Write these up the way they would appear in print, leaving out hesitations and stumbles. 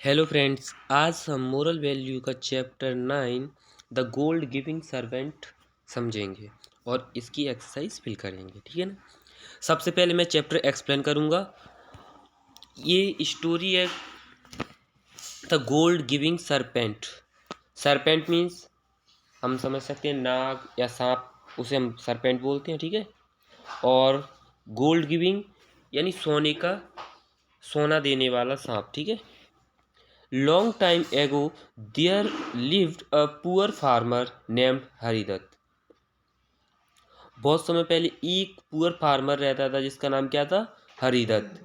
Hello friends, आज हम moral value का chapter 9 the gold giving servant समझेंगे और इसकी एक्सरसाइज फिल करेंगे। ठीक है ना। सबसे पहले मैं चैप्टर एक्सप्लेन करूँगा। ये स्टोरी है the gold giving serpent. Serpent means हम समझ सकते हैं नाग या सांप, उसे हम सरपेंट बोलते हैं। ठीक है। और गोल्ड गिविंग यानी सोना देने वाला सांप। ठीक है। Long time ago, there lived a poor farmer named Haridatt. बहुत समय पहले एक पुअर फार्मर रहता था जिसका नाम क्या था? Haridatt.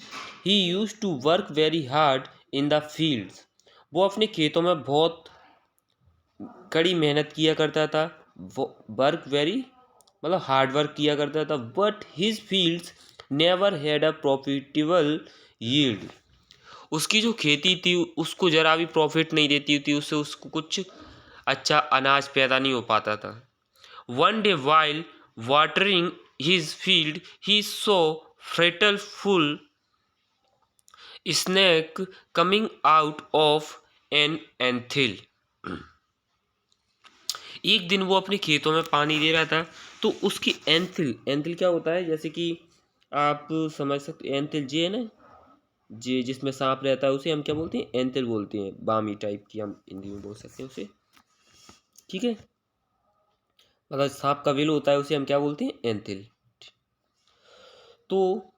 He used to work very hard in the fields. वो अपने खेतों में बहुत कड़ी मेहनत किया करता था। वो वर्क वेरी मतलब हार्ड वर्क किया करता था। But his fields never had a profitable yield. उसकी जो खेती थी उसको ज़रा भी प्रॉफिट नहीं देती थी, उससे उसको कुछ अच्छा अनाज पैदा नहीं हो पाता था। One day while watering his field he saw fretful snake coming out of an anthill. एक दिन वो अपने खेतों में पानी दे रहा था तो उसकी एंथिल, एंथिल क्या होता है जैसे कि आप समझ सकते, एंथिल जे है ना, जे जिसमें सांप रहता है उसे हम क्या बोलते हैं? एंथिल बोलते हैं। बामी टाइप की हम हिंदी में बोल सकते हैं उसे। ठीक है। मतलब सांप का विल होता है उसे हम क्या बोलते हैं? एंथिल। तो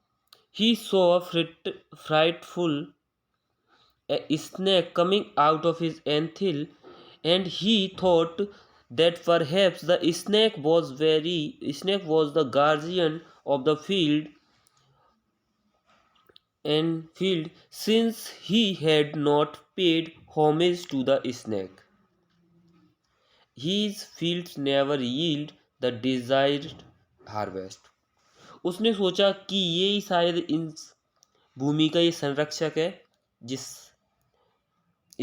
he saw frightful snake coming out of his anthill, and he thought that perhaps the snake was the guardian of the field since he had not paid homage to the snake. His fields never yield the desired harvest. उसने सोचा कि ये ही शायद इन भूमि का ये संरक्षक है, जिस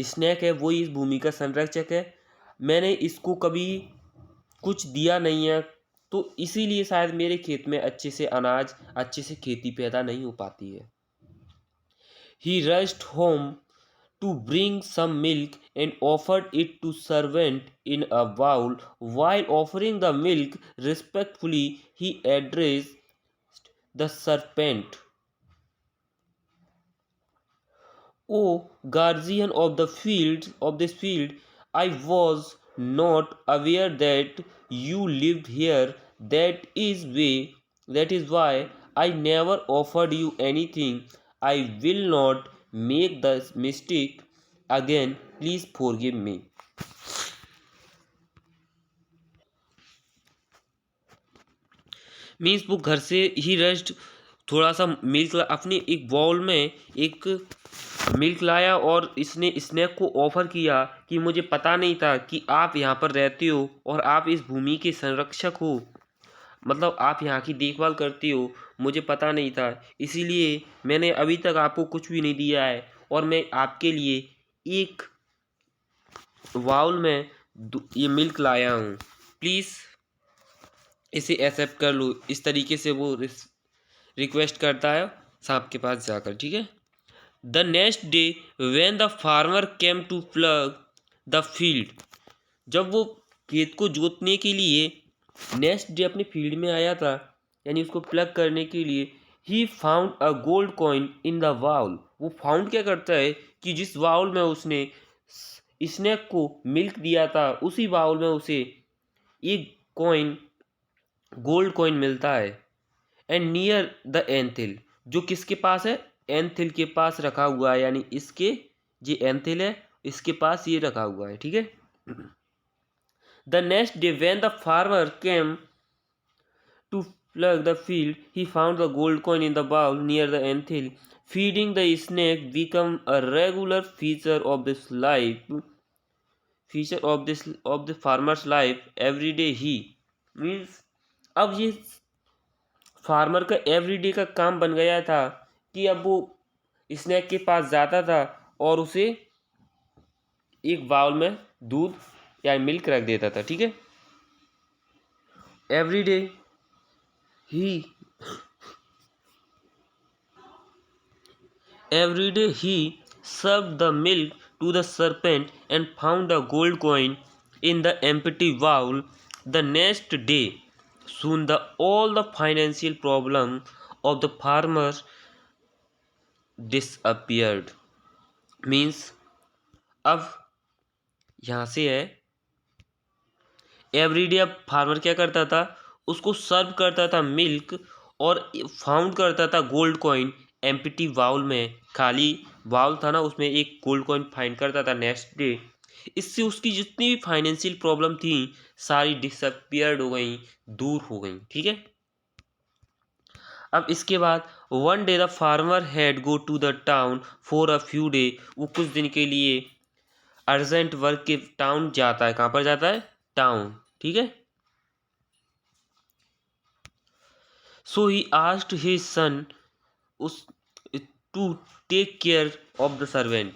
स्नेक है वो इस भूमि का संरक्षक है। मैंने इसको कभी कुछ दिया नहीं है, तो इसीलिए शायद मेरे खेत में अच्छे से अनाज, अच्छे से खेती पैदा नहीं हो पाती है। He rushed home to bring some milk and offered it to servant in a bowl. While offering the milk respectfully, he addressed the serpent. O guardian of the field of this field, I was not aware that you lived here. That is why I never offered you anything. I will not make the mistake again. Please forgive me. Means वो घर से ही rust थोड़ा सा milk अपने एक bowl में एक milk लाया और इसने स्नैक को ऑफर किया कि मुझे पता नहीं था कि आप यहाँ पर रहते हो और आप इस भूमि के संरक्षक हो, मतलब आप यहाँ की देखभाल करते हो। मुझे पता नहीं था, इसीलिए मैंने अभी तक आपको कुछ भी नहीं दिया है और मैं आपके लिए एक बाउल में ये मिल्क लाया हूँ। प्लीज़ इसे एक्सेप्ट कर लो। इस तरीके से वो रिक्वेस्ट करता है सांप के पास जाकर। ठीक है। The next day when the farmer came to plug the field, जब वो खेत को जोतने के लिए नेक्स्ट डे अपने फील्ड में आया था, यानी उसको प्लग करने के लिए, he found a gold coin in the bowl. वो फाउंड क्या करता है कि जिस बाउल में उसने स्नैक को मिल्क दिया था उसी बाउल में उसे एक कॉइन, गोल्ड कॉइन मिलता है। एंड नियर द एंथिल, जो किसके पास है? एंथिल के पास रखा हुआ है, यानी इसके जो एंथिल है इसके पास ये रखा हुआ है। ठीक है। The next day when the farmer came to plug the field, he found the gold coin in the bowl near the anthill. Feeding the snake became a regular feature of the farmer's life. Every day he means, अब ये farmer का everyday का काम बन गया था कि अब वो स्नैक के पास जाता था और उसे एक बाउल में दूध या मिल्क रख देता था। ठीक है। Everyday he serve the milk to the serpent and found a gold coin in the empty bowl the next day. Soon all the financial problem of the farmer disappeared.मीन्स अब यहाँ से है, एवरीडे अब फार्मर क्या करता था, उसको सर्व करता था मिल्क और फाउंड करता था गोल्ड कॉइन एम्प्टी बाउल में, खाली बाउल था ना उसमें एक गोल्ड कॉइन फाइंड करता था नेक्स्ट डे। इससे उसकी जितनी भी फाइनेंशियल प्रॉब्लम थी सारी डिसअपियर्ड हो गई, दूर हो गई। ठीक है, अब इसके बाद one day the farmer had go to the town for a few day, वो कुछ दिन के लिए अर्जेंट वर्क के टाउन जाता है। कहाँ पर जाता है? टाउन। ठीक है, सो ही आस्क्ड हिज सन उस to take care of the servant,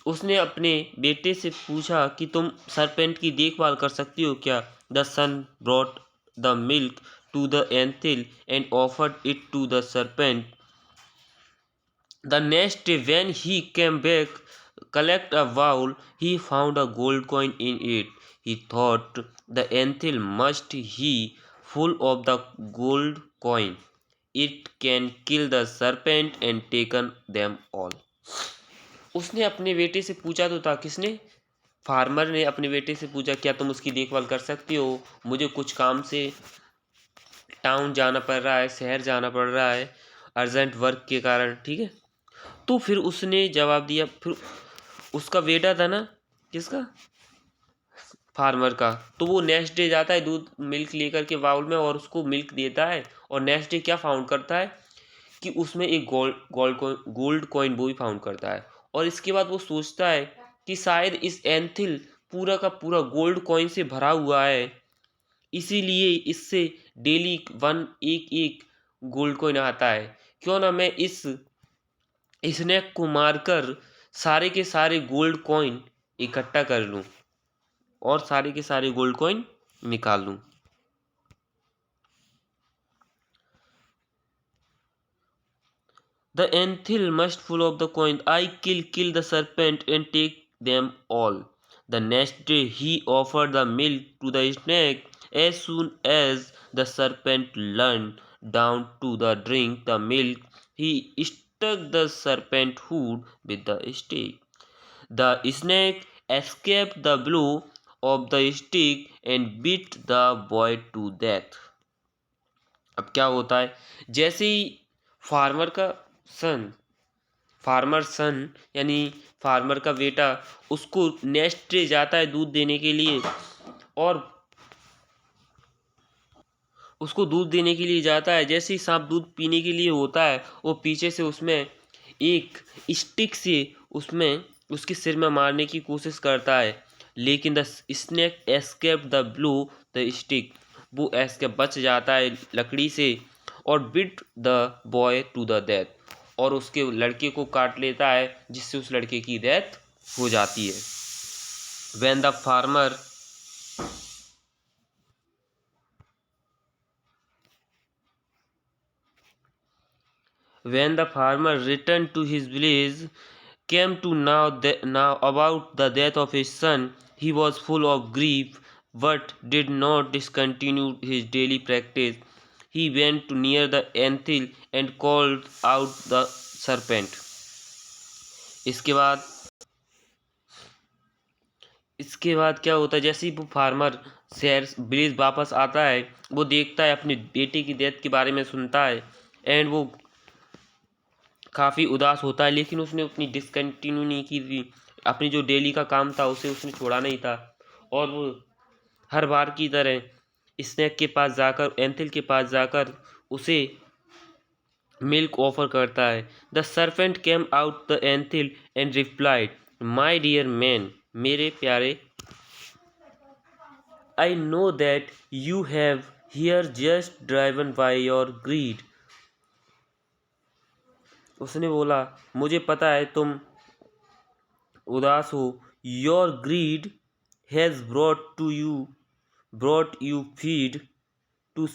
उसने अपने बेटे से पूछा कि तुम सरपेंट की देखभाल कर सकती हो क्या। The son brought the milk to the anthill and offered it to the serpent. The next day when he came back collect a bowl, he found a gold coin in it. He thought the anthil must he full of the gold coin. It can kill the serpent and taken them all. उसने अपने बेटे से पूछा तो था, किसने? Farmer ने अपने बेटे से पूछा क्या तुम उसकी देखभाल कर सकती हो, मुझे कुछ काम से टाउन जाना पड़ रहा है, शहर जाना पड़ रहा है अर्जेंट वर्क के कारण। ठीक है, तो फिर उसने जवाब दिया, फिर उसका बेटा था ना, किसका? फार्मर का, तो वो नेक्स्ट डे जाता है दूध मिल्क लेकर के बाउल में और उसको मिल्क देता है, और नेक्स्ट डे क्या फाउंड करता है कि उसमें एक गोल्ड कॉइन वो भी फाउंड करता है। और इसके बाद वो सोचता है कि शायद इस एंथिल पूरा का पूरा गोल्ड कॉइन से भरा हुआ है, इसीलिए इससे डेली एक एक गोल्ड कॉइन आता है। क्यों ना मैं इस स्नेक को मारकर सारे के सारे गोल्ड कॉइन इकट्ठा कर लूं और सारे के सारे गोल्ड कॉइन निकाल लूं। The anthil must full of the coin. I kill the serpent and take them all. The next day he offered the milk to the snake. As soon as the serpent leaned down to the drink the milk, he struck the serpent hood with the stick. The snake escaped the blow of the stick and beat the boy to death. अब क्या होता है, जैसे ही farmer का farmer सन यानी farmer का बेटा उसको नेक्स्ट डे जाता है दूध देने के लिए, और उसको दूध देने के लिए जाता है। जैसे ही सांप दूध पीने के लिए होता है, वो पीछे से उसमें एक स्टिक से उसमें उसके सिर में मारने की कोशिश करता है, लेकिन the snake escape the blow the stick, वो एस्केप बच जाता है लकड़ी से और bit the boy to the death, और उसके लड़के को काट लेता है जिससे उस लड़के की डेथ हो जाती है। When the farmer returned to his village, came to now about the death of his son, he was full of grief, but did not discontinue his daily practice. He went to near the anthil and called out the serpent. इसके बाद क्या होता है, जैसे ही वो farmer शहर village वापस आता है, वो देखता है अपने बेटे की डेथ के बारे में सुनता है, एंड वो काफ़ी उदास होता है, लेकिन उसने अपनी डिसकंटिन्यू नहीं की थी, अपनी जो डेली का काम था उसे उसने छोड़ा नहीं था, और वो हर बार की तरह स्नेक के पास जाकर एंथिल के पास जाकर उसे मिल्क ऑफर करता है। The serpent came out the anthill and replied, my dear man, मेरे प्यारे, I know that you have here just driven by your greed. उसने बोला मुझे पता है तुम उदास हो। Your greed has brought you feed to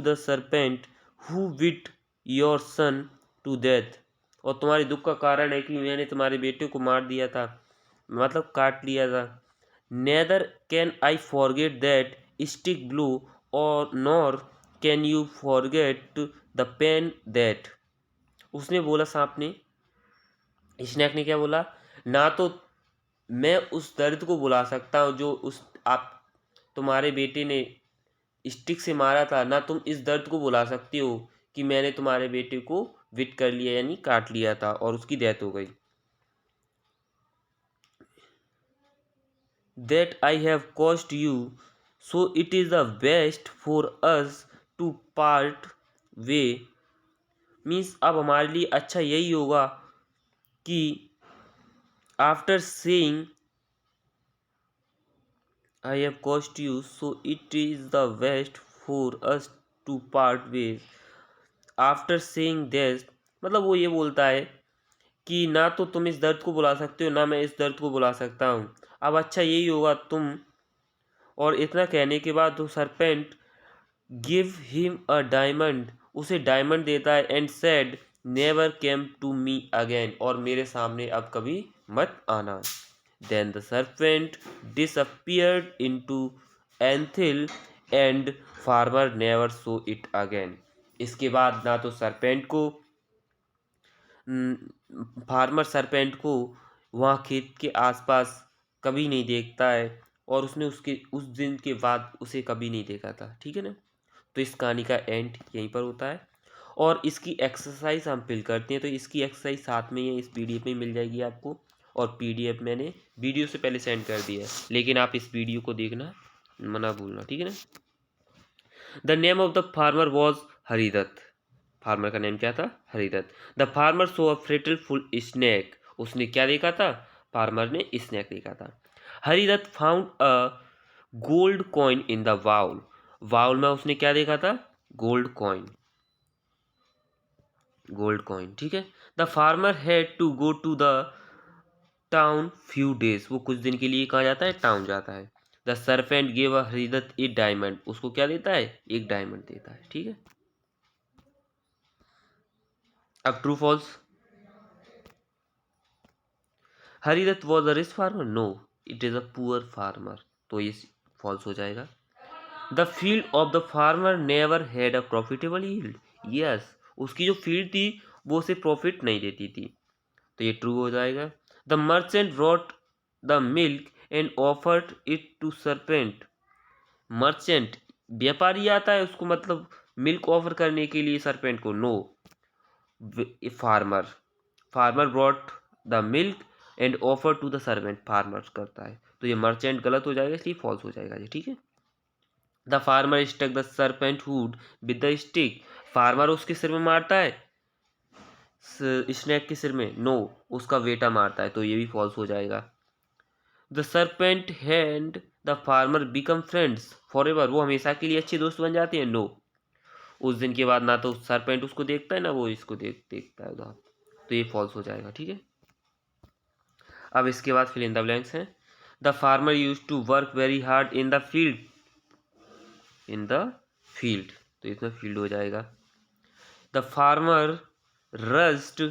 the serpent who bit your son to death. और तुम्हारे दुख का कारण है कि मैंने तुम्हारे बेटे को मार दिया था, मतलब काट लिया था। Neither can I forget that stick blow और nor can you forget the pain that. उसने बोला, सांप ने, स्नेक ने क्या बोला, ना तो मैं उस दर्द को बुला सकता हूँ जो उस आप तुम्हारे बेटे ने स्टिक से मारा था, ना तुम इस दर्द को बुला सकती हो कि मैंने तुम्हारे बेटे को विट कर लिया यानी काट लिया था और उसकी डेथ हो गई। That I have cost you so it is the best for us to part way. Means अब हमारे लिए अच्छा यही होगा कि after saying I have caused you, so it is the best for us to part ways. After saying this, मतलब वो ये बोलता है कि ना तो तुम इस दर्द को बुला सकते हो, ना मैं इस दर्द को बुला सकता हूँ, अब अच्छा यही होगा तुम। और इतना कहने के बाद वो serpent give him a diamond, उसे डायमंड देता है, and said never came to me again, और मेरे सामने अब कभी मत आना। Then the serpent disappeared into Anthil and farmer never saw it again. इसके बाद ना तो सरपेंट को फार्मर सरपेंट को वहाँ खेत के आसपास कभी नहीं देखता है, और उसने उसके उस दिन के बाद उसे कभी नहीं देखा था। ठीक है ना। तो इस कहानी का एंड यहीं पर होता है, और इसकी एक्सरसाइज हम फिल करते हैं। तो इसकी एक्सरसाइज साथ में ही इस पीडीएफ में मिल जाएगी आपको, और पीडीएफ मैंने वीडियो से पहले सेंड कर दिया है, लेकिन आप इस वीडियो को देखना मना भूलना। ठीक है ना। The name of the farmer was Haridatt. Farmer का नेम क्या था? Haridatt. The farmer saw a fretful snake. उसने क्या देखा था? फार्मर ने स्नेक देखा था। Haridatt found a gold coin in the bowl. Bowl में उसने क्या देखा था? Gold coin. Gold coin. ठीक है। The farmer had to go to the town few days. वो कुछ दिन के लिए कहाँ जाता है? टाउन जाता है। The serpent gave a Haridatta a diamond. उसको क्या देता है? एक डायमंड देता है। ठीक है। अब true false. Haridatta was a rich farmer. No, it is a poor farmer. तो ये फॉल्स हो जाएगा। The field of the farmer never had a profitable yield. Yes, उसकी जो फील्ड थी वो उसे प्रॉफिट नहीं देती थी, तो ये ट्रू हो जाएगा। The merchant brought the milk and offered it to serpent. Merchant व्यापारी आता है, उसको मतलब मिल्क ऑफर करने के लिए सरपेंट को। No, farmer. Farmer brought the milk and offer to the servant. Farmer करता है, तो ये मर्चेंट गलत हो जाएगा, इसलिए फॉल्स हो जाएगा ये। ठीक है। The farmer stuck the serpent hood with the stick. Farmer उसके सिर में मारता है, स्नेक के सिर में। नो, उसका बेटा मारता है, तो ये भी फॉल्स हो जाएगा। The serpent hand the farmer become friends for ever. वो हमेशा के लिए अच्छे दोस्त बन जाते हैं। नो, उस दिन के बाद ना तो सरपेंट उसको देखता है, ना वो इसको देखता है उधर, तो ये फॉल्स हो जाएगा। ठीक है। अब इसके बाद फिल इन द ब्लैंक्स हैं। The farmer used to work very hard in the field. In the field, तो इसमें फील्ड हो जाएगा। The farmer rushed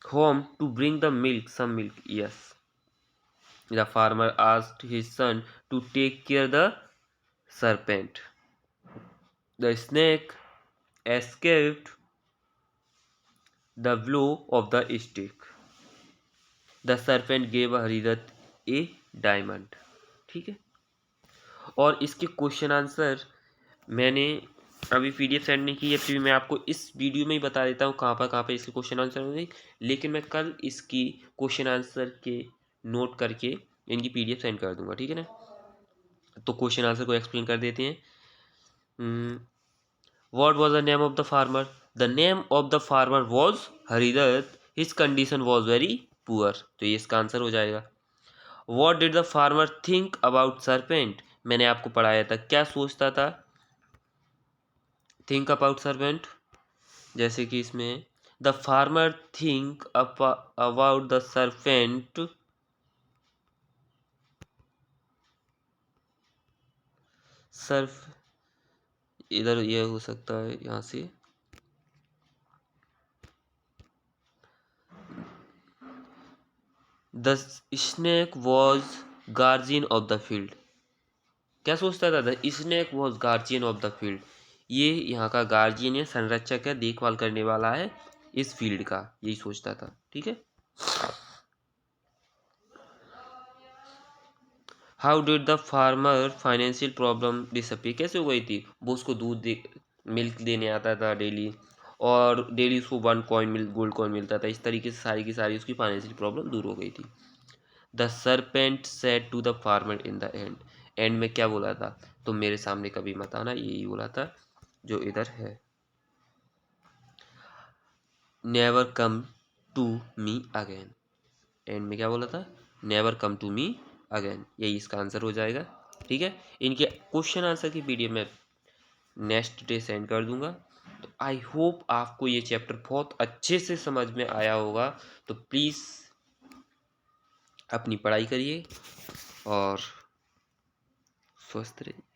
home to bring the milk, some milk. Yes. The farmer asked his son to take care the serpent. The snake escaped the blow of the stick. The serpent gave Haridatta a diamond. ठीक है। और इसके question answer मैंने अभी PDF send नहीं की है, फिर मैं आपको इस वीडियो में ही बता देता हूँ कहाँ पर इसके क्वेश्चन आंसर होंगे, लेकिन मैं कल इसकी क्वेश्चन आंसर के नोट करके इनकी पीडीएफ सेंड कर दूंगा। ठीक है ना। तो क्वेश्चन आंसर को एक्सप्लेन कर देते हैं। What was the name of the farmer? The name of the farmer was Haridat. His condition was very poor. तो ये इसका आंसर हो जाएगा। What did the farmer think about serpent? मैंने आपको पढ़ाया था, क्या सोचता था? Think about serpent, जैसे कि इसमें the farmer think about the serpent Surf, इधर ये हो सकता है यहाँ से the snake was guardian of the field. क्या सोचता था? The snake was guardian of the field. ये यहाँ का गार्जियन है, संरक्षक है, देखभाल करने वाला है इस फील्ड का, यही सोचता था। ठीक है। How did the farmer financial problem disappear. कैसे हो गई थी? वो उसको दूध दे, मिल्क देने आता था डेली, और डेली उसको 1 कॉइन गोल्ड कॉइन मिलता था। इस तरीके से सारी की सारी उसकी फाइनेंशियल प्रॉब्लम दूर हो गई थी। The serpent said to the farmer in the end. End में क्या बोला था? तुम मेरे सामने कभी मत आना, यही बोला था जो इधर है। Never come to me again. End में क्या बोला था? Never come to me again. यही इसका आंसर हो जाएगा। ठीक है। इनके क्वेश्चन आंसर की पीडीएफ में नेक्स्ट डे सेंड कर दूंगा। तो आई होप आपको ये चैप्टर बहुत अच्छे से समझ में आया होगा। तो प्लीज़ अपनी पढ़ाई करिए और स्वस्थ रहिए।